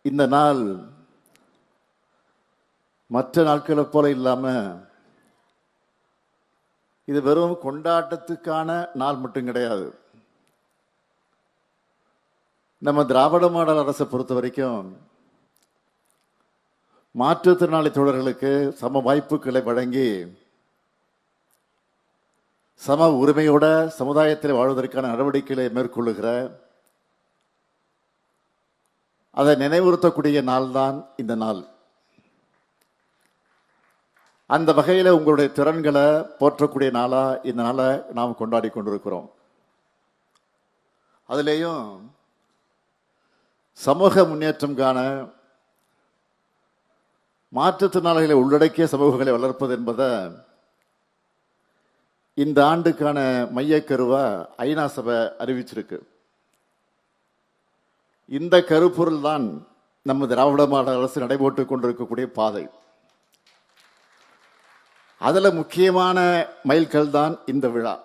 இந்த நாள் மற்ற நாட்களை போல இல்லாம இது வெறும் கொண்டாட்டத்துக்கான நாள் மட்டும் கிடையாது. நம்ம திராவிட மாடல் அரசை பொறுத்த வரைக்கும் மாற்றுத்திறனாளி தோழர்களுக்கு சம வாய்ப்புகளை வழங்கி சம உரிமையோட சமுதாயத்தில் வாழ்வதற்கான நடவடிக்கைகளை மேற்கொள்ளுகிற அதை நினைவுறுத்தக்கூடிய நாள் தான் இந்த நாள். அந்த வகையில் உங்களுடைய திறன்களை போற்றக்கூடிய நாளா இந்த நாளை நாம் கொண்டாடி கொண்டிருக்கிறோம். அதுலேயும் சமூக முன்னேற்றம் காண மாற்றுத்திறனாளிகளை உள்ளடக்கிய சமூகங்களை வளர்ப்பது என்பதை இந்த ஆண்டுக்கான மையக்கருவா ஐநா சபை அறிவிச்சிருக்கு. இந்த கருப்பொருள் தான் நம்ம திராவிட மாடல் அரசு நடைபோட்டு கொண்டிருக்கக்கூடிய பாதை. அதுல முக்கியமான மைல்கல் தான் இந்த விழா.